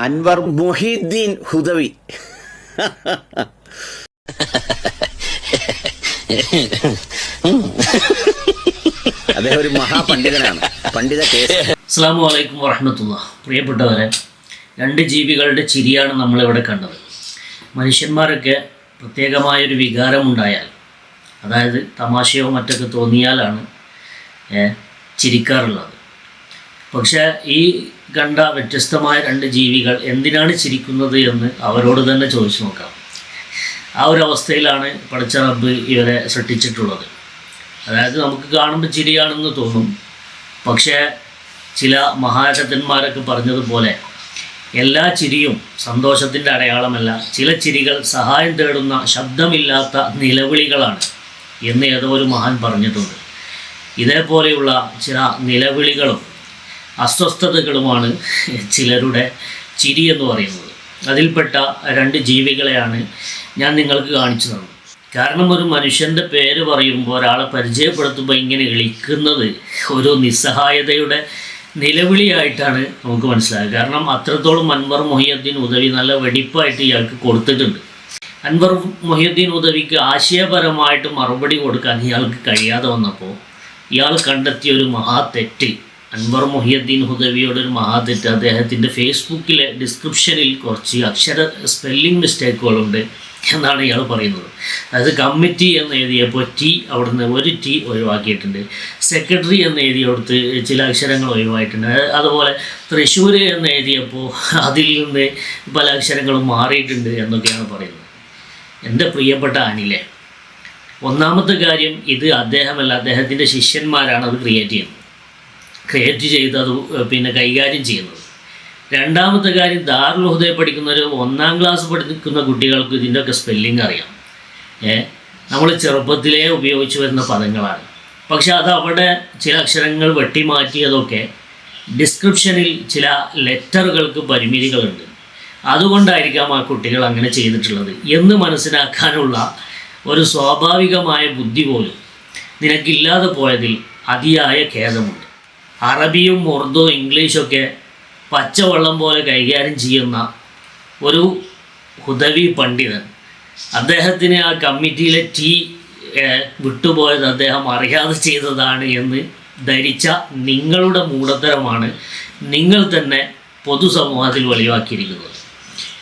അൻവർ മുഹീദ്ദീൻ ഹുദവി. അദ്ദേഹം ഒരു മഹാപണ്ഡിതനാണ്. പണ്ഡിത കേസ്. അസ്സലാമു അലൈക്കും വറഹ്മത്തുള്ളാഹി. പ്രിയപ്പെട്ടവരെ, രണ്ട് ജീവികളുടെ ചിരിയാണ് നമ്മളിവിടെ കണ്ടത്. മനുഷ്യന്മാരൊക്കെ പ്രത്യേകമായൊരു വികാരമുണ്ടായാൽ, അതായത് തമാശയോ മറ്റൊക്കെ തോന്നിയാലാണ് ചിരിക്കാറുള്ളത്. പക്ഷേ ഈ കണ്ട വ്യത്യസ്തമായ രണ്ട് ജീവികൾ എന്തിനാണ് ചിരിക്കുന്നത് എന്ന് അവരോട് തന്നെ ചോദിച്ചു നോക്കാം. ആ ഒരു അവസ്ഥയിലാണ് പടച്ച റബ്ബ് ഇവരെ സൃഷ്ടിച്ചിട്ടുള്ളത്. അതായത് നമുക്ക് കാണുമ്പോൾ ചിരിയാണെന്ന് തോന്നും, പക്ഷേ ചില മഹാരഥന്മാരൊക്കെ പറഞ്ഞതുപോലെ എല്ലാ ചിരിയും സന്തോഷത്തിൻ്റെ അടയാളമല്ല, ചില ചിരികൾ സഹായം തേടുന്ന ശബ്ദമില്ലാത്ത നിലവിളികളാണ് എന്ന് ഏതോ ഒരു മഹാൻ പറഞ്ഞിട്ടുണ്ട്. ഇതേപോലെയുള്ള ചില നിലവിളികളും അസ്വസ്ഥതകളുമാണ് ചിലരുടെ ചിരി എന്ന് പറയുന്നത്. അതിൽപ്പെട്ട രണ്ട് ജീവികളെയാണ് ഞാൻ നിങ്ങൾക്ക് കാണിച്ചു തന്നത്. കാരണം ഒരു മനുഷ്യൻ്റെ പേര് പറയുമ്പോൾ, ഒരാളെ പരിചയപ്പെടുത്തുമ്പോൾ ഇങ്ങനെ വിളിക്കുന്നത് ഒരു നിസ്സഹായതയുടെ നിലവിളിയായിട്ടാണ് നമുക്ക് മനസ്സിലായത്. കാരണം അത്രത്തോളം അൻവർ മുഹിയുദ്ദീൻ ഹുദവി നല്ല വെടിപ്പായിട്ട് ഇയാൾക്ക് കൊടുത്തിട്ടുണ്ട്. അൻവർ മുഹിയുദ്ദീൻ ഹുദവിക്ക് ആശയപരമായിട്ട് മറുപടി കൊടുക്കാൻ ഇയാൾക്ക് കഴിയാതെ വന്നപ്പോൾ ഇയാൾ കണ്ടെത്തിയ ഒരു മഹാതെറ്റ്, അൻവർ മുഹിയുദ്ദീൻ ഹുദവിയോടൊരു മഹാതെറ്റ്, അദ്ദേഹത്തിൻ്റെ ഫേസ്ബുക്കിലെ ഡിസ്ക്രിപ്ഷനിൽ കുറച്ച് സ്പെല്ലിംഗ് മിസ്റ്റേക്കുകളുണ്ട് എന്നാണ് ഇയാൾ പറയുന്നത്. അതായത് കമ്മിറ്റി എന്ന് എഴുതിയപ്പോൾ ടി അവിടുന്ന് ഒരു ടി ഒഴിവാക്കിയിട്ടുണ്ട്, സെക്രട്ടറി എന്ന് എഴുതിയെടുത്ത് ചില അക്ഷരങ്ങൾ ഒഴിവായിട്ടുണ്ട്. അതുപോലെ തൃശ്ശൂർ എന്ന് എഴുതിയപ്പോൾ അതിൽ നിന്ന് പല അക്ഷരങ്ങളും മാറിയിട്ടുണ്ട് എന്നൊക്കെയാണ് പറയുന്നത്. എൻ്റെ പ്രിയപ്പെട്ട അനിലെ, ഒന്നാമത്തെ കാര്യം, ഇത് അദ്ദേഹമല്ല, അദ്ദേഹത്തിൻ്റെ ശിഷ്യന്മാരാണ് അത് ക്രിയേറ്റ് ചെയ്ത് അത് കൈകാര്യം ചെയ്യുന്നത്. രണ്ടാമത്തെ കാര്യം, ദാറുൽ ഹുദയിൽ പഠിക്കുന്ന ഒരു 1ാം ക്ലാസ് പഠിക്കുന്ന കുട്ടികൾക്ക് ഇതിൻ്റെയൊക്കെ സ്പെല്ലിംഗ് അറിയാം. നമ്മൾ ചെറുപ്പത്തിലേ ഉപയോഗിച്ച് വരുന്ന പദങ്ങളാണ്. പക്ഷെ അത് അവിടെ ചില അക്ഷരങ്ങൾ വെട്ടിമാറ്റിയതൊക്കെ ഡിസ്ക്രിപ്ഷനിൽ ചില ലെറ്ററുകൾക്ക് പരിമിതികളുണ്ട്. അതുകൊണ്ടായിരിക്കാം ആ കുട്ടികൾ അങ്ങനെ ചെയ്തിട്ടുള്ളത് എന്ന് മനസ്സിലാക്കാനുള്ള ഒരു സ്വാഭാവികമായ ബുദ്ധി പോലും നിനക്കില്ലാതെ പോയതിൽ അതിയായ ഖേദമുണ്ട്. അറബിയും ഉറുദുവും ഇംഗ്ലീഷൊക്കെ പച്ചവെള്ളം പോലെ കൈകാര്യം ചെയ്യുന്ന ഒരു ഹുദവി പണ്ഡിതൻ, അദ്ദേഹത്തിന് ആ കമ്മിറ്റിയിലെ ടി വിട്ടുപോയത് അദ്ദേഹം അറിയാതെ ചെയ്തതാണ് എന്ന് ധരിച്ച നിങ്ങളുടെ മൂഢത്തരമാണ് നിങ്ങൾ തന്നെ പൊതുസമൂഹത്തിൽ വെളിവാക്കിയിരിക്കുന്നത്.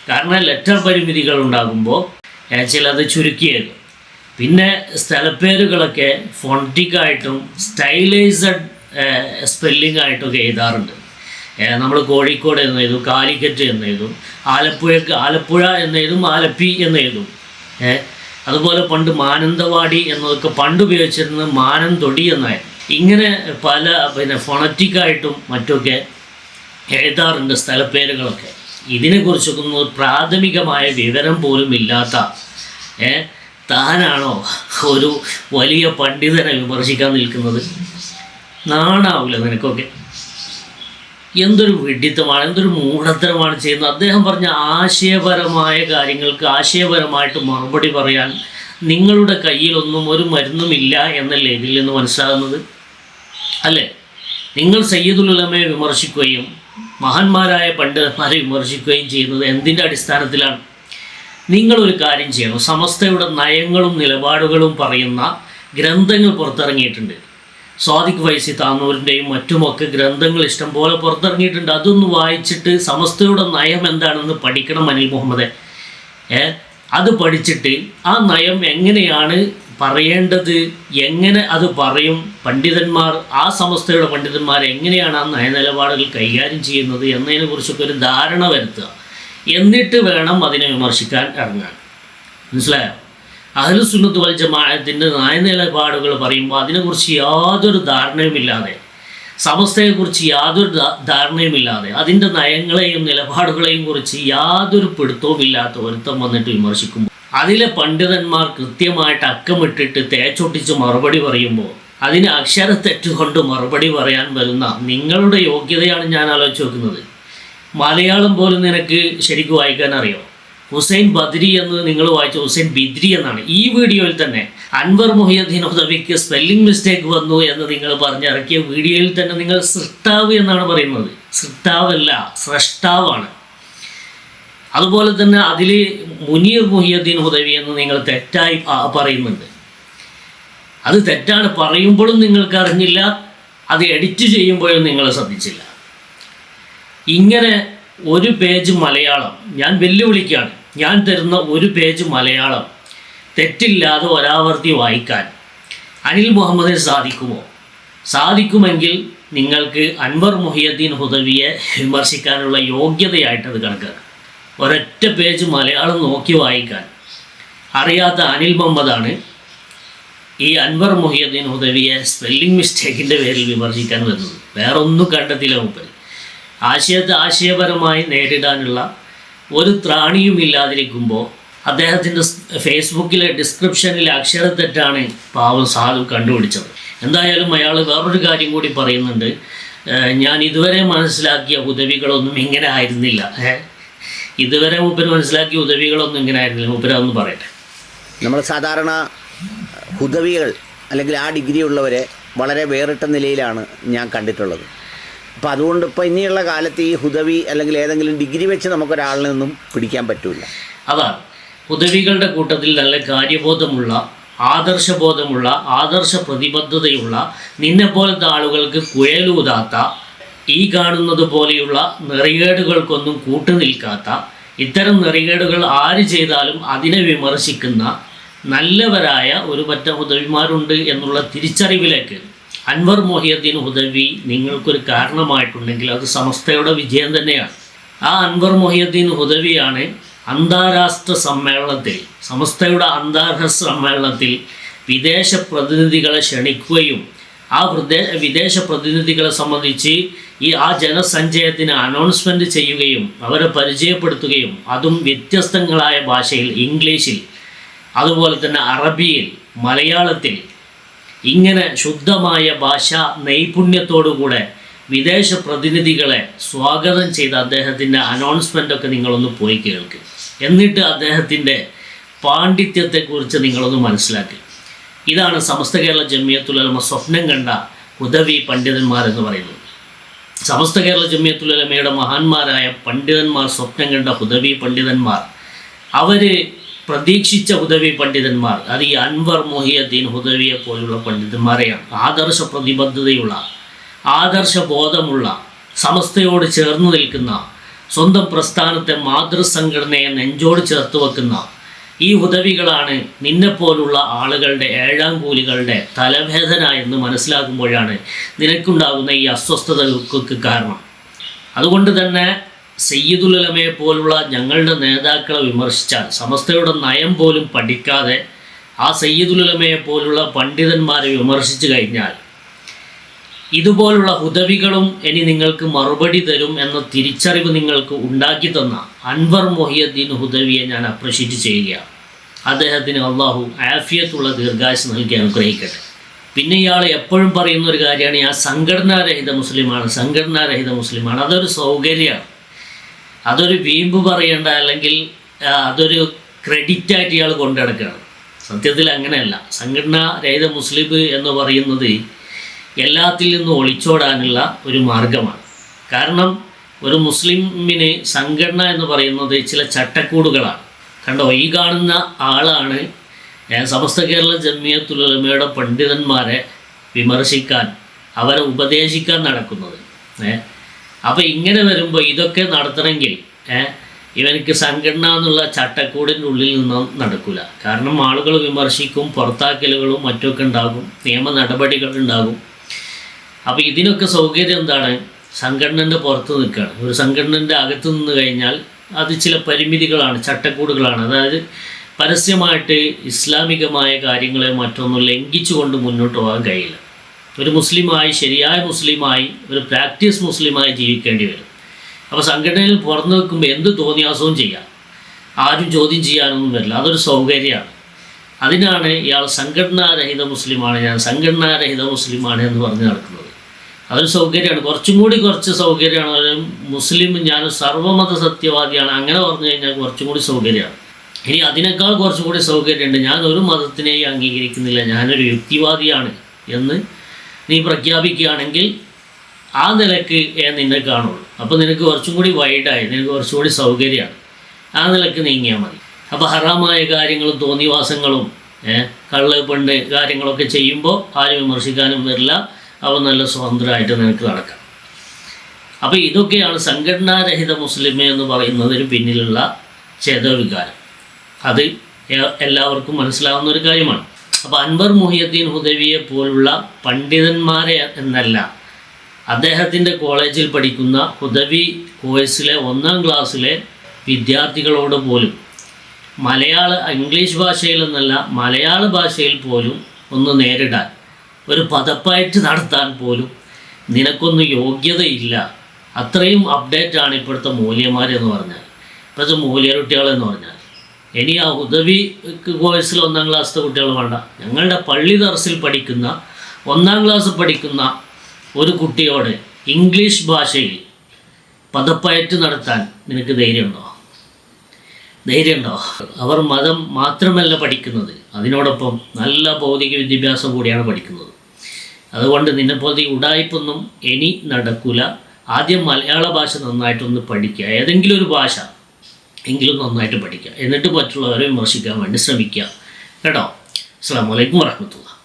കാരണം ലെറ്റർ പരിമിതികൾ ഉണ്ടാകുമ്പോൾ ചിലത് ചുരുക്കിയേക്കും. പിന്നെ സ്ഥലപ്പേരുകളൊക്കെ ഫോണറ്റിക്കായിട്ടും സ്റ്റൈലൈസ്ഡ് സ്പെല്ലിംഗ് ആയിട്ടൊക്കെ എഴുതാറുണ്ട്. നമ്മൾ കോഴിക്കോട് എന്ന് എഴുതും, കാലിക്കറ്റ് എന്ന് എഴുതും, ആലപ്പുഴ എന്ന് എഴുതും, ആലപ്പി എന്ന് എഴുതും. അതുപോലെ പണ്ട് മാനന്തവാടി എന്നതൊക്കെ പണ്ട് ഉപയോഗിച്ചിരുന്നത് മാനന്തൊടി എന്നായിരുന്നു. ഇങ്ങനെ പല ഫോണറ്റിക്കായിട്ടും മറ്റൊക്കെ എഴുതാറുണ്ട് സ്ഥലപ്പേരുകളൊക്കെ. ഇതിനെക്കുറിച്ചൊന്നും പ്രാഥമികമായ വിവരം പോലും ഇല്ലാത്ത താനാണോ ഒരു വലിയ പണ്ഡിതനെ വിമർശിക്കാൻ നിൽക്കുന്നത്? നാണാവില്ല നിനക്കൊക്കെ? എന്തൊരു വിഡ്ഢിത്തമാണ്, എന്തൊരു മൂഢത്തരമാണ് ചെയ്യുന്നത്. അദ്ദേഹം പറഞ്ഞ ആശയപരമായ കാര്യങ്ങൾക്ക് ആശയപരമായിട്ട് മറുപടി പറയാൻ നിങ്ങളുടെ കയ്യിലൊന്നും ഒരു മരുന്നുമില്ല എന്നല്ലേ ഇതിൽ നിന്ന് മനസ്സിലാകുന്നത്? അല്ലേ? നിങ്ങൾ സയ്യിദുൽ ഉലമയെ വിമർശിക്കുകയും മഹാന്മാരായ പണ്ഡിതന്മാരെ വിമർശിക്കുകയും ചെയ്യുന്നത് എന്തിൻ്റെ അടിസ്ഥാനത്തിലാണ്? നിങ്ങളൊരു കാര്യം ചെയ്യണം. സമസ്തയുടെ നയങ്ങളും നിലപാടുകളും പറയുന്ന ഗ്രന്ഥങ്ങൾ പുറത്തിറങ്ങിയിട്ടുണ്ട്. സ്വാദിഖ് ഫൈസി താന്നൂരിൻ്റെയും മറ്റുമൊക്കെ ഗ്രന്ഥങ്ങൾ ഇഷ്ടം പോലെ പുറത്തിറങ്ങിയിട്ടുണ്ട്. അതൊന്ന് വായിച്ചിട്ട് സമസ്തയുടെ നയം എന്താണെന്ന് പഠിക്കണം അനിൽ മുഹമ്മദെ. അത് പഠിച്ചിട്ട് ആ നയം എങ്ങനെയാണ് പറയേണ്ടത്, എങ്ങനെ അത് പറയും പണ്ഡിതന്മാർ, ആ സമസ്തയുടെ പണ്ഡിതന്മാർ എങ്ങനെയാണ് ആ നയനിലപാടുകൾ കൈകാര്യം ചെയ്യുന്നത് എന്നതിനെക്കുറിച്ചൊക്കെ ഒരു ധാരണ വരുത്തുക. എന്നിട്ട് വേണം അതിനെ വിമർശിക്കാൻ ഇറങ്ങാൻ. മനസ്സിലായോ? അഹ്ലുസ് സുന്നത്ത് വൽ ജമാഅത്തിൻ്റെ നയനിലപാടുകൾ പറയുമ്പോൾ അതിനെക്കുറിച്ച് യാതൊരു ധാരണയുമില്ലാതെ, സമസ്തയെക്കുറിച്ച് യാതൊരു ധാരണയുമില്ലാതെ, അതിൻ്റെ നയങ്ങളെയും നിലപാടുകളെയും കുറിച്ച് യാതൊരു പിടുത്തവുമില്ലാത്ത ഒരുത്തം വന്നിട്ട് വിമർശിക്കുമ്പോൾ അതിലെ പണ്ഡിതന്മാർ കൃത്യമായിട്ട് അക്കമിട്ടിട്ട് തേച്ചൊട്ടിച്ച് മറുപടി പറയുമ്പോൾ അതിന് അക്ഷരത്തെറ്റുകൊണ്ട് മറുപടി പറയാൻ വരുന്ന നിങ്ങളുടെ യോഗ്യതയാണ് ഞാൻ ആലോചിച്ച് നോക്കുന്നത്. മലയാളം പോലും നിനക്ക് ശരിക്കും വായിക്കാൻ അറിയോ? ഹുസൈൻ ബദ്രി എന്ന് നിങ്ങൾ വായിച്ച ഹുസൈൻ ബിദ്രി എന്നാണ്. ഈ വീഡിയോയിൽ തന്നെ അൻവർ മുഹിയുദ്ദീൻ ഹുദവിക്ക് സ്പെല്ലിംഗ് മിസ്റ്റേക്ക് വന്നു എന്ന് നിങ്ങൾ പറഞ്ഞിറക്കിയ വീഡിയോയിൽ തന്നെ നിങ്ങൾ സൃഷ്ടാവ് എന്നാണ് പറയുന്നത്. സൃഷ്ടാവല്ല, സ്രഷ്ടാവാണ്. അതുപോലെ തന്നെ അതിൽ മുനീർ മുഹിയുദ്ദീൻ ഹുദവി എന്ന് നിങ്ങൾ തെറ്റായി പറയുന്നുണ്ട്. അത് തെറ്റാണ്, പറയുമ്പോഴും നിങ്ങൾക്ക് അറിഞ്ഞില്ല, അത് എഡിറ്റ് ചെയ്യുമ്പോഴും നിങ്ങൾ ശ്രദ്ധിച്ചില്ല. ഇങ്ങനെ ഒരു പേജ് മലയാളം ഞാൻ വെല്ലുവിളിക്കുകയാണ്, ഞാൻ തരുന്ന ഒരു പേജ് മലയാളം തെറ്റില്ലാതെ ഒരാവർത്തി വായിക്കാൻ അനിൽ മുഹമ്മദിന് സാധിക്കുമോ? സാധിക്കുമെങ്കിൽ നിങ്ങൾക്ക് അൻവർ മുഹിയുദ്ദീൻ ഹുദവിയെ വിമർശിക്കാനുള്ള യോഗ്യതയായിട്ടത് കണക്കാക്കാം. ഒരൊറ്റ പേജ് മലയാളം നോക്കി വായിക്കാൻ അറിയാത്ത അനിൽ മുഹമ്മദാണ് ഈ അൻവർ മുഹിയുദ്ദീൻ ഹുദവിയെ സ്പെല്ലിംഗ് മിസ്റ്റേക്കിൻ്റെ പേരിൽ വിമർശിക്കാൻ വരുന്നത്. വേറെ ഒന്നും കണ്ടെത്തില്ല മൂപ്പര്. ആശയത്തെ ആശയപരമായി നേരിടാനുള്ള ഒരു ത്രാണിയുമില്ലാതിരിക്കുമ്പോൾ അദ്ദേഹത്തിൻ്റെ ഫേസ്ബുക്കിലെ ഡിസ്ക്രിപ്ഷനിലെ അക്ഷരത്തെറ്റാണ് പാവം സാധു കണ്ടുപിടിച്ചത്. എന്തായാലും അയാൾ വേറൊരു കാര്യം കൂടി പറയുന്നുണ്ട്, ഞാൻ ഇതുവരെ മനസ്സിലാക്കിയ ഹുദവികളൊന്നും ഇങ്ങനെ ആയിരുന്നില്ല. ഇതുവരെ മൂപ്പര് മനസ്സിലാക്കിയ ഹുദവികളൊന്നും ഇങ്ങനെ ആയിരുന്നില്ല. മൂപ്പര് അതൊന്ന് പറയട്ടെ. നമ്മൾ സാധാരണ ഹുദവികൾ അല്ലെങ്കിൽ ആ ഡിഗ്രി ഉള്ളവരെ വളരെ വേറിട്ട നിലയിലാണ് ഞാൻ കണ്ടിട്ടുള്ളത്. അപ്പോൾ അതുകൊണ്ട് ഇപ്പോൾ ഇനിയുള്ള കാലത്ത് ഈ ഹുദവി അല്ലെങ്കിൽ ഏതെങ്കിലും ഡിഗ്രി വെച്ച് നമുക്കൊരാളിൽ നിന്നും പിടിക്കാൻ പറ്റില്ല. അതാണ് ഹുദവികളുടെ കൂട്ടത്തിൽ നല്ല കാര്യബോധമുള്ള, ആദർശബോധമുള്ള, ആദർശ പ്രതിബദ്ധതയുള്ള, നിന്നെപ്പോലത്തെ ആളുകൾക്ക് കുഴലൂതാത്ത, ഈ കാണുന്നത് പോലെയുള്ള നെറികേടുകൾക്കൊന്നും കൂട്ടുനിൽക്കാത്ത, ഇത്തരം നെറികേടുകൾ ആര് ചെയ്താലും അതിനെ വിമർശിക്കുന്ന നല്ലവരായ ഒരു പറ്റം ഹുദവിമാരുണ്ട് എന്നുള്ള തിരിച്ചറിവിലേക്ക് അൻവർ മുഹിയുദ്ദീൻ ഹുദവി നിങ്ങൾക്കൊരു കാരണമായിട്ടുണ്ടെങ്കിൽ അത് സമസ്തയുടെ വിജയം തന്നെയാണ്. ആ അൻവർ മുഹിയുദ്ദീൻ ഹുദവിയാണ് അന്താരാഷ്ട്ര സമ്മേളനത്തിൽ, സമസ്തയുടെ അന്താരാഷ്ട്ര സമ്മേളനത്തിൽ വിദേശ പ്രതിനിധികളെ ക്ഷണിക്കുകയും ആ വിദേശ പ്രതിനിധികളെ സംബന്ധിച്ച് ആ ജനസഞ്ചയത്തിന് അനൗൺസ്മെൻറ്റ് ചെയ്യുകയും അവരെ പരിചയപ്പെടുത്തുകയും അതും വ്യത്യസ്തങ്ങളായ ഭാഷയിൽ, ഇംഗ്ലീഷിൽ, അതുപോലെ തന്നെ അറബിയിൽ, മലയാളത്തിൽ, ഇങ്ങനെ ശുദ്ധമായ ഭാഷാ നൈപുണ്യത്തോടുകൂടെ വിദേശ പ്രതിനിധികളെ സ്വാഗതം ചെയ്ത അദ്ദേഹത്തിൻ്റെ അനൗൺസ്മെൻ്റൊക്കെ നിങ്ങളൊന്ന് പോയി കേൾക്കുക. എന്നിട്ട് അദ്ദേഹത്തിൻ്റെ പാണ്ഡിത്യത്തെക്കുറിച്ച് നിങ്ങളൊന്ന് മനസ്സിലാക്കി. ഇതാണ് സമസ്ത കേരള ജമിയത്തുൽ ഉലമ സ്വപ്നം കണ്ട ഹുദവി പണ്ഡിതന്മാരെന്ന് പറയുന്നത്. സമസ്ത കേരള ജമിയത്തുൽ ഉലമയുടെ മഹാന്മാരായ പണ്ഡിതന്മാർ, സ്വപ്നം കണ്ട ഹുദവി പണ്ഡിതന്മാർ, അവർ പ്രതീക്ഷിച്ച ഹുദവി പണ്ഡിതന്മാർ, അത് ഈ അൻവർ മുഹിയുദ്ദീൻ ഹുദവിയെ പോലുള്ള പണ്ഡിതന്മാരെയാണ്. ആദർശ പ്രതിബദ്ധതയുള്ള, ആദർശബോധമുള്ള, സമസ്തയോട് ചേർന്ന് നിൽക്കുന്ന, സ്വന്തം പ്രസ്ഥാനത്തെ മാതൃസംഘടനയെ നെഞ്ചോട് ചേർത്ത് വെക്കുന്ന ഈ ഹുദവികളാണ് നിന്നെപ്പോലുള്ള ആളുകളുടെ ഏഴാം കൂലികളുടെ തലവേദന എന്ന് മനസ്സിലാക്കുമ്പോഴാണ് നിനക്കുണ്ടാകുന്ന ഈ അസ്വസ്ഥതകൾക്ക് കാരണം. അതുകൊണ്ട് തന്നെ സയ്യിദുൽ ഉലമയെ പോലുള്ള ഞങ്ങളുടെ നേതാക്കളെ വിമർശിച്ചാൽ, സമസ്തയുടെ നയം പോലും പഠിക്കാതെ ആ സയ്യിദുൽ ഉലമയെ പോലുള്ള പണ്ഡിതന്മാരെ വിമർശിച്ചു കഴിഞ്ഞാൽ ഇതുപോലുള്ള ഹുദവികളും ഇനി നിങ്ങൾക്ക് മറുപടി തരും എന്ന തിരിച്ചറിവ് നിങ്ങൾക്ക് ഉണ്ടാക്കി തന്ന അൻവർ മുഹിയുദ്ദീൻ ഹുദവിയെ ഞാൻ അപ്രിഷ്യേറ്റ് ചെയ്യുകയാണ്. അദ്ദേഹത്തിന് അള്ളാഹു ആഫിയത്തുള്ള ദീർഘായുസ്സ് നൽകി അനുഗ്രഹിക്കട്ടെ. പിന്നെ ഇയാൾ എപ്പോഴും പറയുന്ന ഒരു കാര്യമാണ്, ഞാൻ സംഘടനാരഹിത മുസ്ലിമാണ്, സംഘടനാരഹിത മുസ്ലിമാണ്. അതൊരു സൗകര്യമാണ്, അതൊരു വീമ്പ് പറയേണ്ട, അല്ലെങ്കിൽ അതൊരു ക്രെഡിറ്റായിട്ട് ഇയാൾ കൊണ്ടു നടക്കുകയാണ്. സത്യത്തിൽ അങ്ങനെയല്ല. സംഘടനാരഹിത മുസ്ലിം എന്ന് പറയുന്നത് എല്ലാത്തിൽ നിന്നും ഒളിച്ചോടാനുള്ള ഒരു മാർഗമാണ്. കാരണം ഒരു മുസ്ലിമിന് സംഘടന എന്ന് പറയുന്നത് ചില ചട്ടക്കൂടുകളാണ്. കണ്ടോ, ഈ കാണുന്ന ആളാണ് സമസ്ത കേരള ജമിയത്തുൽ ഉലമയുടെ പണ്ഡിതന്മാരെ വിമർശിക്കാൻ, അവരെ ഉപദേശിക്കാൻ നടക്കുന്നത്. അപ്പോൾ ഇങ്ങനെ വരുമ്പോൾ ഇതൊക്കെ നടത്തണമെങ്കിൽ ഇവനക്ക് സംഘടന എന്നുള്ള ചട്ടക്കൂടിൻ്റെ ഉള്ളിൽ നിന്നും നടക്കില്ല. കാരണം ആളുകൾ വിമർശിക്കും, പുറത്താക്കലുകളും മറ്റൊക്കെ ഉണ്ടാകും, നിയമ നടപടികൾ ഉണ്ടാകും. അപ്പോൾ ഇതിനൊക്കെ സൗകര്യം എന്താണ്? സംഘടനൻ്റെ പുറത്ത് നിൽക്കുകയാണ്. ഒരു സംഘടനൻ്റെ അകത്ത് നിന്ന് കഴിഞ്ഞാൽ അത് ചില പരിമിതികളാണ്, ചട്ടക്കൂടുകളാണ്. അതായത് പരസ്യമായിട്ട് ഇസ്ലാമികമായ കാര്യങ്ങളെ മറ്റൊന്നും ലംഘിച്ചുകൊണ്ട് മുന്നോട്ട് പോകാൻ കഴിയില്ല. ഒരു മുസ്ലിമായി, ശരിയായ മുസ്ലിമായി, ഒരു പ്രാക്ടീസ് മുസ്ലിമായി ജീവിക്കേണ്ടി വരും. അപ്പോൾ സംഘടനയിൽ പുറത്ത് നിൽക്കുമ്പോൾ എന്ത് തോന്നിയാസവും ചെയ്യാം, ആരും ചോദ്യം ചെയ്യാനൊന്നും വരില്ല. അതൊരു സൗകര്യമാണ്. അതിനാണ് ഇയാൾ സംഘടനാരഹിത മുസ്ലിമാണ്, ഞാൻ സംഘടനാരഹിത മുസ്ലിമാണ് എന്ന് പറഞ്ഞ് നടക്കുന്നത്. അതൊരു സൗകര്യമാണ്, കുറച്ച് സൗകര്യമാണ്. ഒരു മുസ്ലിം, ഞാൻ സർവ്വമത സത്യവാദിയാണ്, അങ്ങനെ പറഞ്ഞു കഴിഞ്ഞാൽ കുറച്ചും കൂടി സൗകര്യമാണ്. ഇനി അതിനേക്കാൾ കുറച്ചും കൂടി സൗകര്യമുണ്ട്, ഞാൻ ഒരു മതത്തിനെയും അംഗീകരിക്കുന്നില്ല, ഞാനൊരു യുക്തിവാദിയാണ് എന്ന് നീ പ്രഖ്യാപിക്കുകയാണെങ്കിൽ ആ നിലക്ക് നിന്നെ കാണുള്ളൂ. അപ്പോൾ നിനക്ക് കുറച്ചും കൂടി വൈഡായി, നിനക്ക് കുറച്ചും കൂടി സൗകര്യമാണ്. ആ നിലക്ക് നീങ്ങിയാൽ മതി. അപ്പോൾ ഹറാമായ കാര്യങ്ങളും തോന്നിവാസങ്ങളും കള്ള് പെണ്ണ് കാര്യങ്ങളൊക്കെ ചെയ്യുമ്പോൾ ആരും വിമർശിക്കാനും വരില്ല. അവ നല്ല സ്വതന്ത്രമായിട്ട് നിനക്ക് നടക്കാം. അപ്പോൾ ഇതൊക്കെയാണ് സംഘടനാരഹിത മുസ്ലിം എന്ന് പറയുന്നതിന് പിന്നിലുള്ള ചേതോവികാരം. അത് എല്ലാവർക്കും മനസ്സിലാവുന്ന ഒരു കാര്യമാണ്. അപ്പോൾ അൻവർ മുഹിയുദ്ദീൻ ഹുദവിയെ പോലുള്ള പണ്ഡിതന്മാരെ എന്നല്ല, അദ്ദേഹത്തിൻ്റെ കോളേജിൽ പഠിക്കുന്ന ഹുദവി കോഴ്സിലെ 1-ാം ക്ലാസ്സിലെ വിദ്യാർത്ഥികളോട് പോലും ഇംഗ്ലീഷ് ഭാഷയിൽ എന്നല്ല മലയാള ഭാഷയിൽ പോലും ഒന്ന് നേരിടാൻ, ഒരു പദപ്പയറ്റ് നടത്താൻ പോലും നിനക്കൊന്നും യോഗ്യതയില്ല. അത്രയും അപ്ഡേറ്റാണ് ഇപ്പോഴത്തെ മൂല്യന്മാരെന്ന് പറഞ്ഞാൽ, ഇപ്പോഴത്തെ മൂല്യരുട്ടികളെന്ന് പറഞ്ഞാൽ. ഇനി ആ ഹുദവി കോഴ്സിൽ 1-ാം ക്ലാസ്സിലെ കുട്ടികൾ വേണ്ട, ഞങ്ങളുടെ പള്ളി ദർസിൽ പഠിക്കുന്ന 1-ാം ക്ലാസ് പഠിക്കുന്ന ഒരു കുട്ടിയോട് ഇംഗ്ലീഷ് ഭാഷയിൽ പദപ്പയറ്റ് നടത്താൻ നിനക്ക് ധൈര്യമുണ്ടോ? അവർ മതം മാത്രമല്ല പഠിക്കുന്നത്, അതിനോടൊപ്പം നല്ല ഭൗതിക വിദ്യാഭ്യാസം കൂടിയാണ് പഠിക്കുന്നത്. അതുകൊണ്ട് നിന്നെപ്പോലത്തെ ഉടായ്പൊന്നും ഇനി നടക്കില്ല. ആദ്യം മലയാള ഭാഷ നന്നായിട്ടൊന്ന് പഠിക്കുക, ഏതെങ്കിലും ഒരു ഭാഷ എങ്കിലും നന്നായിട്ട് പഠിക്കുക, എന്നിട്ട് മറ്റുള്ളവരെ വിമർശിക്കാൻ വേണ്ടി ശ്രമിക്കുക കേട്ടോ. അസ്സലാമു അലൈക്കും വറഹ്മത്തുള്ളാഹി.